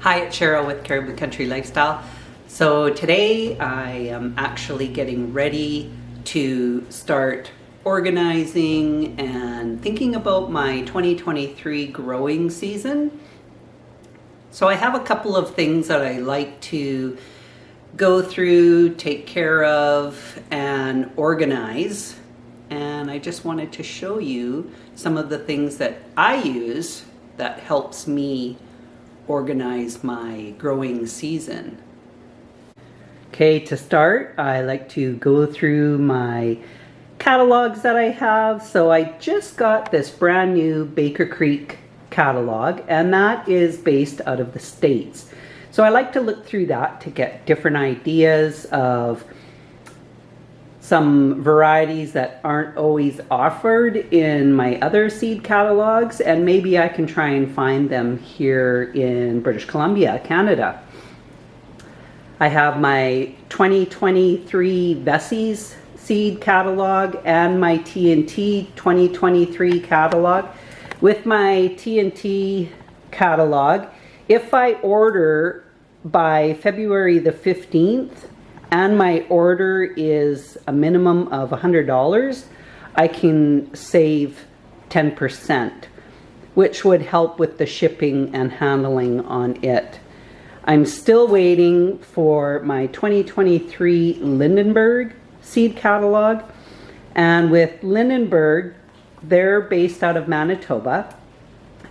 Hi, it's Cheryl with Caribou Country Lifestyle. So today I am actually getting ready to start organizing and thinking about my 2023 growing season. So I have a couple of things that I like to go through, take care of, and organize. And I just wanted to show you some of the things that I use that helps me organize my growing season. Okay, to start, I like to go through my catalogs that I have. So I just got this brand new Baker Creek catalog, and that is based out of the States. So I like to look through that to get different ideas of some varieties that aren't always offered in my other seed catalogs, and maybe I can try and find them here in British Columbia, Canada. I have my 2023 Vessey's seed catalog and my TNT 2023 catalog. With my TNT catalog, if I order by February the 15th, and my order is a minimum of $100, I can save 10%, which would help with the shipping and handling on it. I'm still waiting for my 2023 Lindenberg seed catalog, and with Lindenberg, they're based out of Manitoba,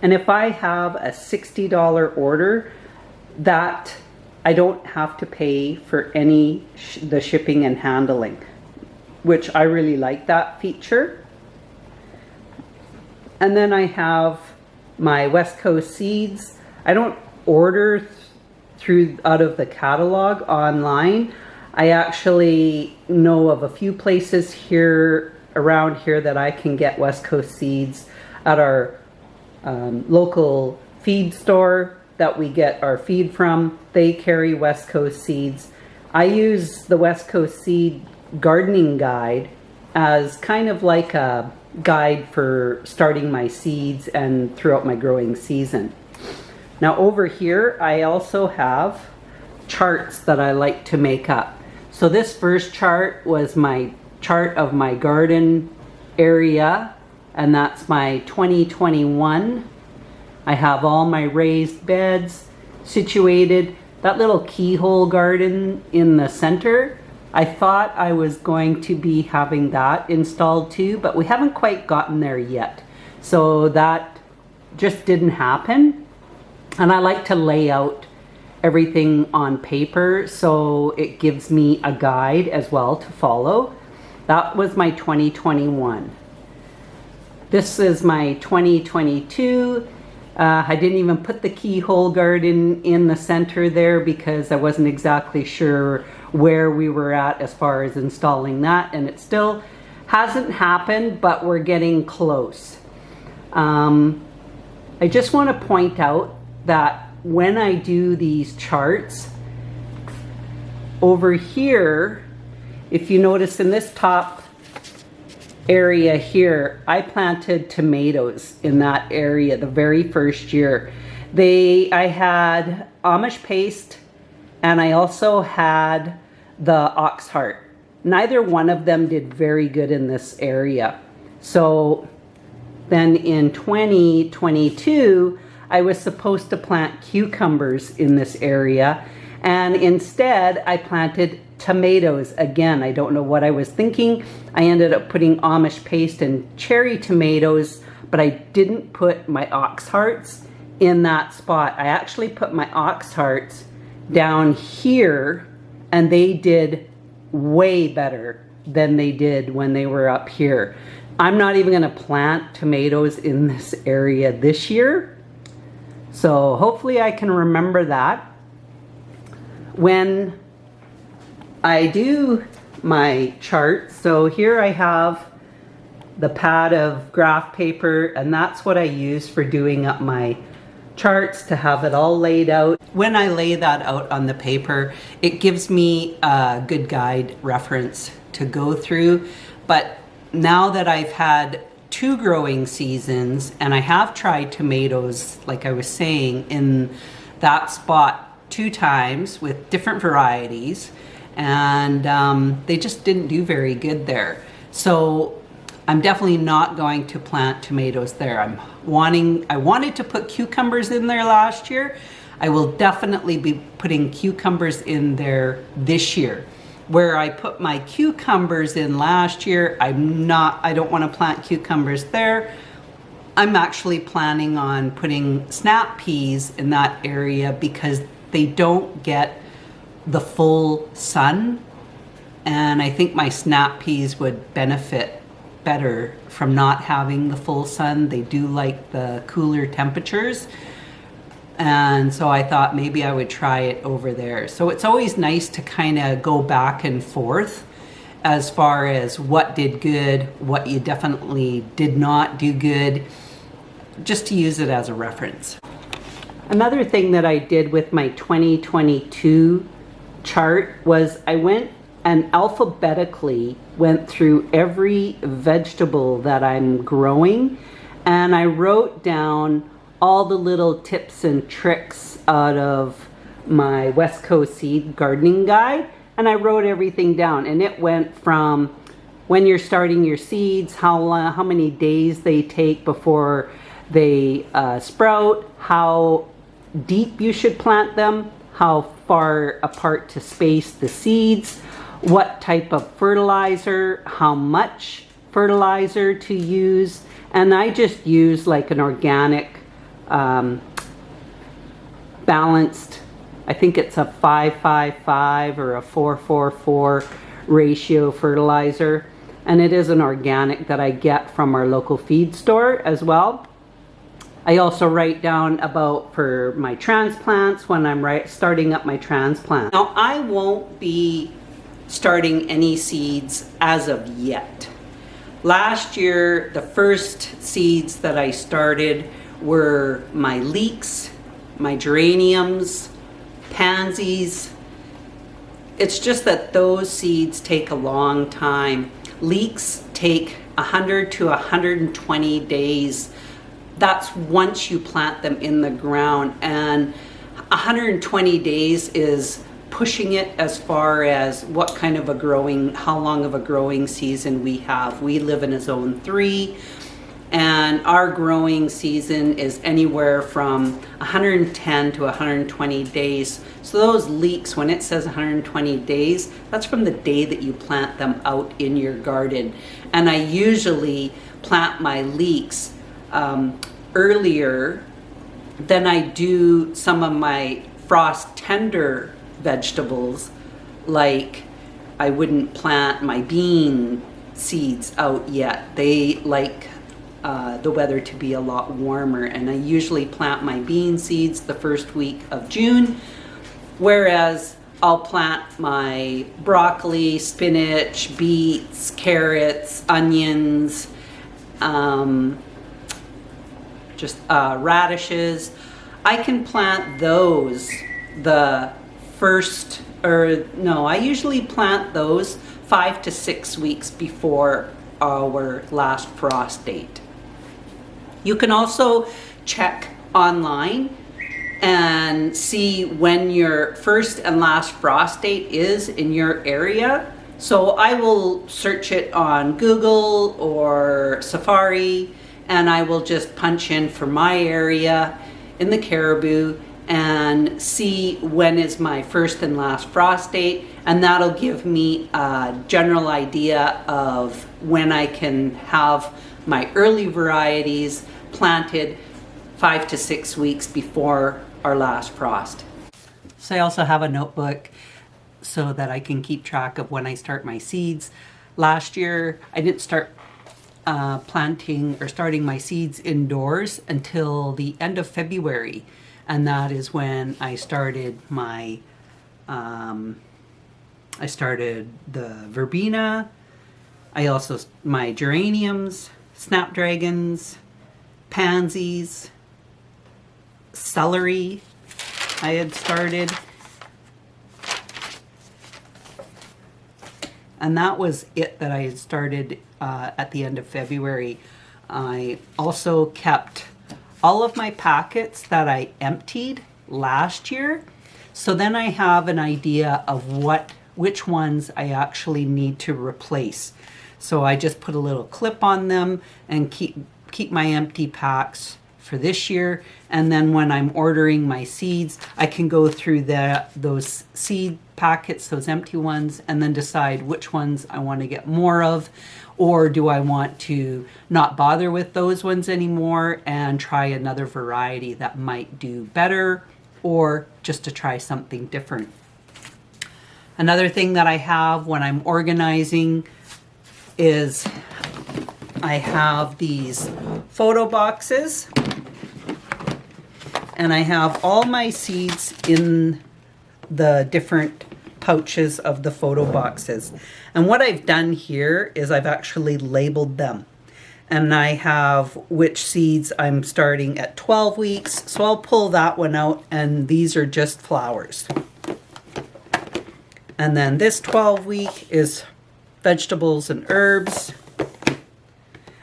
and if I have a $60 order, that I don't have to pay for any the shipping and handling, which I really like that feature. And then I have my West Coast seeds. I don't order through out of the catalog online. I actually know of a few places here around here that I can get West Coast seeds at our local feed store that we get our feed from. They carry West Coast seeds. I use the West Coast Seed Gardening Guide as kind of like a guide for starting my seeds and throughout my growing season. Now over here, I also have charts that I like to make up. So this first chart was my chart of my garden area, and that's my 2021. I have all my raised beds situated. That little keyhole garden in the center, I thought I was going to be having that installed too, but we haven't quite gotten there yet. So that just didn't happen. And I like to lay out everything on paper so it gives me a guide as well to follow. That was my 2021. This is my 2022. I didn't even put the keyhole garden in the center there because I wasn't exactly sure where we were at as far as installing that, and it still hasn't happened, but we're getting close. I just want to point out that when I do these charts, over here, if you notice in this top area here, I planted tomatoes in that area the very first year. I had Amish paste, and I also had the ox heart. Neither one of them did very good in this area. So then in 2022, I was supposed to plant cucumbers in this area, and instead I planted tomatoes. Again, I don't know what I was thinking. I ended up putting Amish paste and cherry tomatoes, but I didn't put my ox hearts in that spot. I actually put my ox hearts down here, and they did way better than they did when they were up here. I'm not even going to plant tomatoes in this area this year, so hopefully I can remember that when I do my chart. So here I have the pad of graph paper, and that's what I use for doing up my charts, to have it all laid out. When I lay that out on the paper, it gives me a good guide reference to go through. But now that I've had 2 growing seasons, and I have tried tomatoes, like I was saying, in that spot 2 times with different varieties, and they just didn't do very good there. So I'm definitely not going to plant tomatoes there. I wanted to put cucumbers in there last year. I will definitely be putting cucumbers in there this year. Where I put my cucumbers in last year, I don't want to plant cucumbers there. I'm actually planning on putting snap peas in that area because they don't get the full sun, and I think my snap peas would benefit better from not having the full sun. They do like the cooler temperatures, and so I thought maybe I would try it over there. So it's always nice to kind of go back and forth as far as what did good, what you definitely did not do good, just to use it as a reference. Another thing that I did with my 2022 chart was I went and alphabetically went through every vegetable that I'm growing, and I wrote down all the little tips and tricks out of my West Coast Seed Gardening Guide, and I wrote everything down, and it went from when you're starting your seeds, how many days they take before they sprout, how deep you should plant them, how far apart to space the seeds, what type of fertilizer, how much fertilizer to use, and I just use like an organic balanced, I think it's a 5-5-5 or a 4-4-4 ratio fertilizer, and it is an organic that I get from our local feed store as well. I also write down about for my transplants when I'm starting up my transplant. Now I won't be starting any seeds as of yet. Last year, the first seeds that I started were my leeks, my geraniums, pansies. It's just that those seeds take a long time. Leeks take 100 to 120 days. That's once you plant them in the ground, and 120 days is pushing it as far as what kind of how long of a growing season we have. We live in a zone 3, and our growing season is anywhere from 110 to 120 days. So those leeks, when it says 120 days, that's from the day that you plant them out in your garden. And I usually plant my leeks earlier than I do some of my frost tender vegetables. Like I wouldn't plant my bean seeds out yet. They like the weather to be a lot warmer, and I usually plant my bean seeds the first week of June, whereas I'll plant my broccoli, spinach, beets, carrots, onions, radishes. I can plant those I usually plant those 5 to 6 weeks before our last frost date. You can also check online and see when your first and last frost date is in your area. So I will search it on Google or Safari, and I will just punch in for my area in the Cariboo and see when is my first and last frost date, and that'll give me a general idea of when I can have my early varieties planted 5 to 6 weeks before our last frost. So I also have a notebook so that I can keep track of when I start my seeds. Last year I didn't start planting or starting my seeds indoors until the end of February, and that is when I started my I started the verbena, my geraniums, snapdragons, pansies, celery I had started, and that was it that I had started at the end of February. I also kept all of my packets that I emptied last year. So then I have an idea of which ones I actually need to replace. So I just put a little clip on them and keep my empty packs for this year. And then when I'm ordering my seeds, I can go through those seed packets, those empty ones, and then decide which ones I want to get more of, or do I want to not bother with those ones anymore and try another variety that might do better, or just to try something different. Another thing that I have when I'm organizing is I have these photo boxes, and I have all my seeds in the different pouches of the photo boxes. And what I've done here is I've actually labeled them. And I have which seeds I'm starting at 12 weeks. So I'll pull that one out, and these are just flowers. And then this 12 week is vegetables and herbs.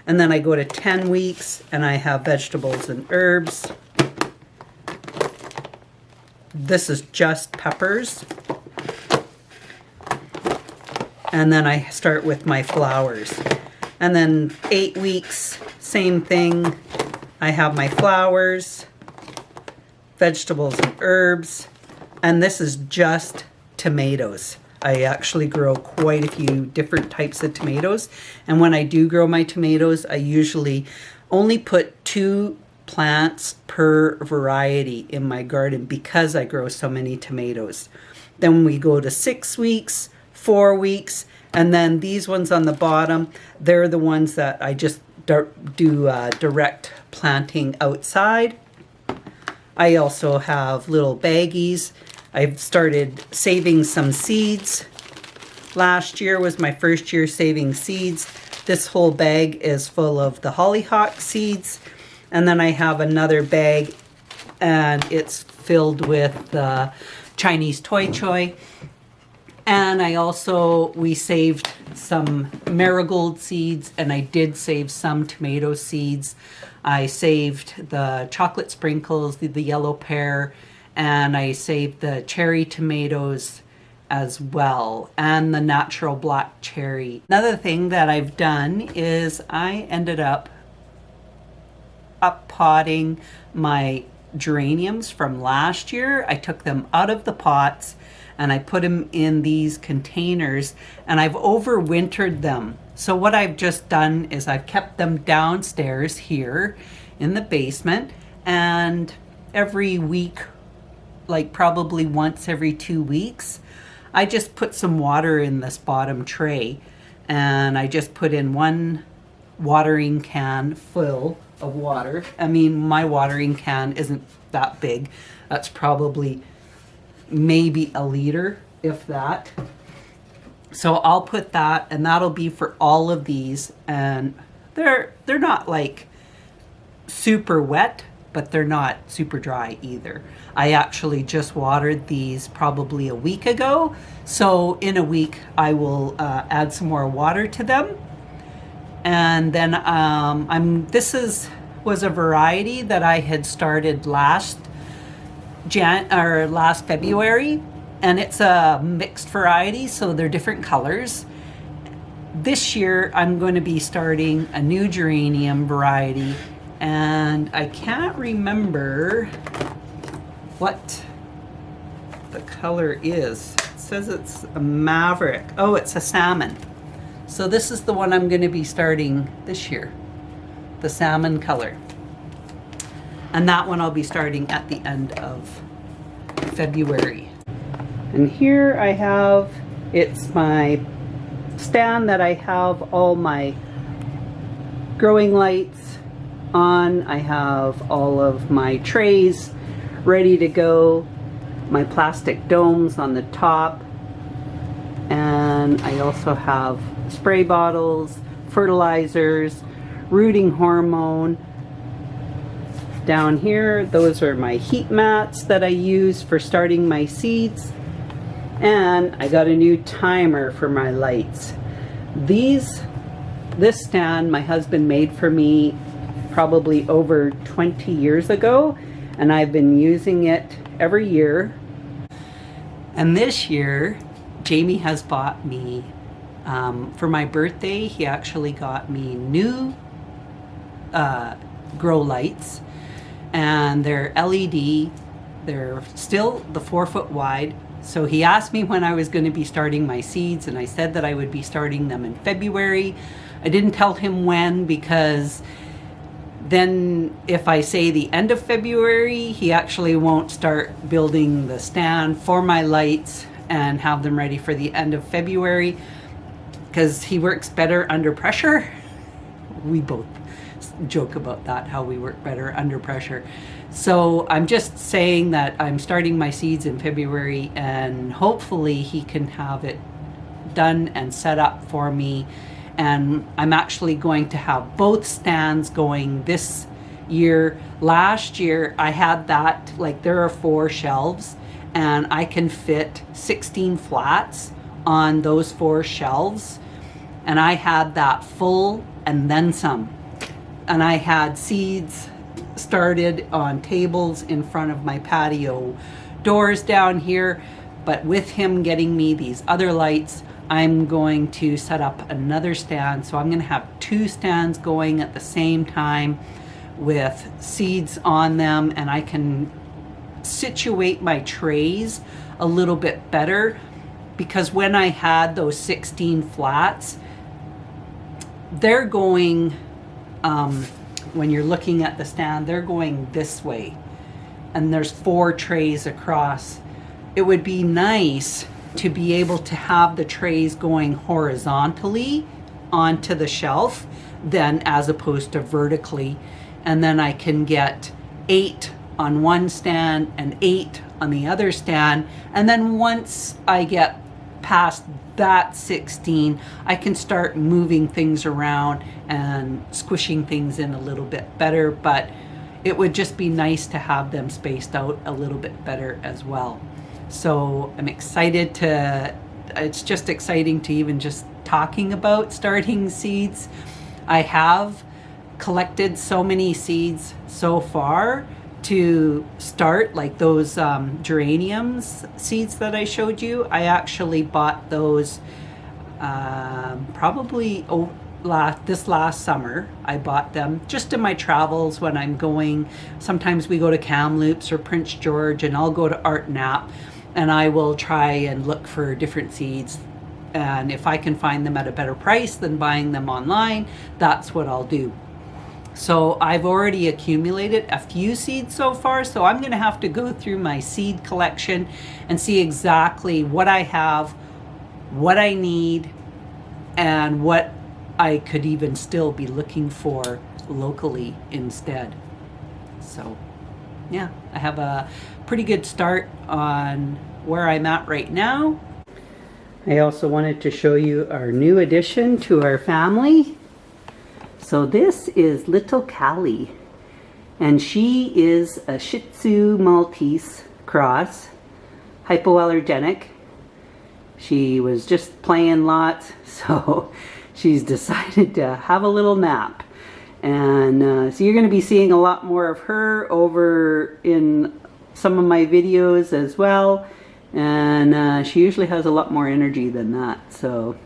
And then I go to 10 weeks and I have vegetables and herbs. This is just peppers. And then I start with my flowers. And then 8 weeks, same thing. I have my flowers, vegetables and herbs. And this is just tomatoes. I actually grow quite a few different types of tomatoes. And when I do grow my tomatoes, I usually only put 2 plants per variety in my garden because I grow so many tomatoes. Then we go to 6 weeks, 4 weeks, and then these ones on the bottom, they're the ones that I just do direct planting outside. I also have little baggies. I've started saving some seeds. Last year was my first year saving seeds. This whole bag is full of the hollyhock seeds. And then I have another bag, and it's filled with the Chinese toi choy. And we saved some marigold seeds, and I did save some tomato seeds. I saved the chocolate sprinkles, the yellow pear, and I saved the cherry tomatoes as well, and the natural black cherry. Another thing that I've done is I ended up potting my geraniums from last year. I took them out of the pots and I put them in these containers, and I've overwintered them. So what I've just done is I've kept them downstairs here in the basement, and every week, like probably once every 2 weeks, I just put some water in this bottom tray, and I just put in 1 watering can full of water. I mean, my watering can isn't that big. That's probably maybe a liter, if that. So I'll put that, and that'll be for all of these. And they're not like super wet, but they're not super dry either. I actually just watered these probably a week ago. So in a week, I will add some more water to them. And then was a variety that I had started last February, and it's a mixed variety, so they're different colors. This year I'm going to be starting a new geranium variety, and I can't remember what the color is. It says it's a Maverick. Oh, it's a salmon. So this is the one I'm going to be starting this year, the salmon color. And that one I'll be starting at the end of February. And here I have, it's my stand that I have all my growing lights on. I have all of my trays ready to go, my plastic domes on the top, and I also have spray bottles, fertilizers, rooting hormone. Down here, those are my heat mats that I use for starting my seeds. And I got a new timer for my lights. This stand my husband made for me probably over 20 years ago, and I've been using it every year. And this year, Jamie has bought me, for my birthday, he actually got me new grow lights, and they're LED. They're still the 4 foot wide. So he asked me when I was going to be starting my seeds, and I said that I would be starting them in February. I didn't tell him when, because then if I say the end of February, he actually won't start building the stand for my lights and have them ready for the end of February, because he works better under pressure. We both joke about that, how we work better under pressure. So I'm just saying that I'm starting my seeds in February, and hopefully he can have it done and set up for me. And I'm actually going to have both stands going this year. Last year I had that, like, there are 4 shelves and I can fit 16 flats on those 4 shelves. And I had that full and then some. And I had seeds started on tables in front of my patio doors down here. But with him getting me these other lights, I'm going to set up another stand. So I'm going to have 2 stands going at the same time with seeds on them, and I can situate my trays a little bit better, because when I had those 16 flats, they're going, when you're looking at the stand, they're going this way, and there's 4 trays across. It would be nice to be able to have the trays going horizontally onto the shelf then, as opposed to vertically. And then I can get 8 on one stand and 8 on the other stand. And then once I get past that 16, I can start moving things around and squishing things in a little bit better. But it would just be nice to have them spaced out a little bit better as well. So I'm excited it's just exciting to even just talking about starting seeds. I have collected so many seeds so far to start, like those geraniums seeds that I showed you. I actually bought those probably this last summer. I bought them just in my travels when I'm going. Sometimes we go to Kamloops or Prince George, and I'll go to Art Nap, and I will try and look for different seeds. And if I can find them at a better price than buying them online, that's what I'll do. So I've already accumulated a few seeds so far, so I'm going to have to go through my seed collection and see exactly what I have, what I need, and what I could even still be looking for locally instead. So yeah, I have a pretty good start on where I'm at right now. I also wanted to show you our new addition to our family. So this is little Callie, and she is a Shih Tzu Maltese cross, hypoallergenic. She was just playing lots, so she's decided to have a little nap. And so you're going to be seeing a lot more of her over in some of my videos as well. And she usually has a lot more energy than that. So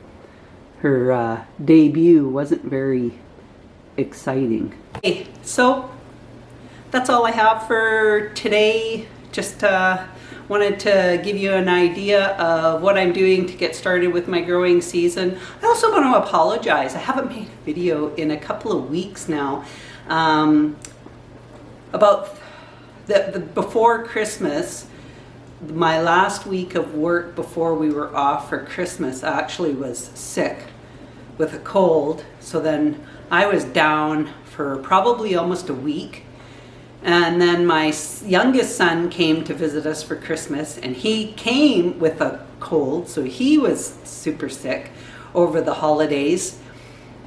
her debut wasn't very exciting. Okay, so that's all I have for today. Just wanted to give you an idea of what I'm doing to get started with my growing season. I also want to apologize. I haven't made a video in a couple of weeks now about the before Christmas. My last week of work before we were off for Christmas, I actually was sick with a cold. So then I was down for probably almost a week. And then my youngest son came to visit us for Christmas, and he came with a cold, so he was super sick over the holidays.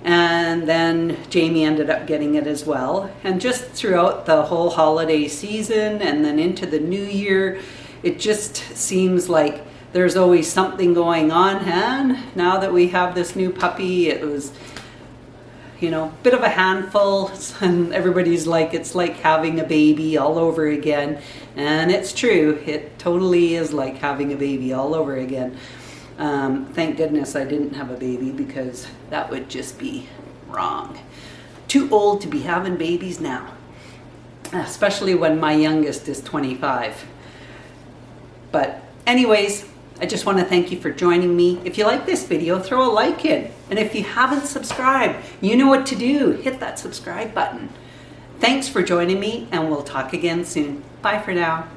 And then Jamie ended up getting it as well. And just throughout the whole holiday season and then into the new year, it just seems like there's always something going on. And now that we have this new puppy, you know, bit of a handful, and everybody's like, it's like having a baby all over again. And it's true, it totally is like having a baby all over again. Thank goodness I didn't have a baby, because that would just be wrong. Too old to be having babies now, especially when my youngest is 25. But anyways, I just want to thank you for joining me. If you like this video, throw a like in. And if you haven't subscribed, you know what to do. Hit that subscribe button. Thanks for joining me, and we'll talk again soon. Bye for now.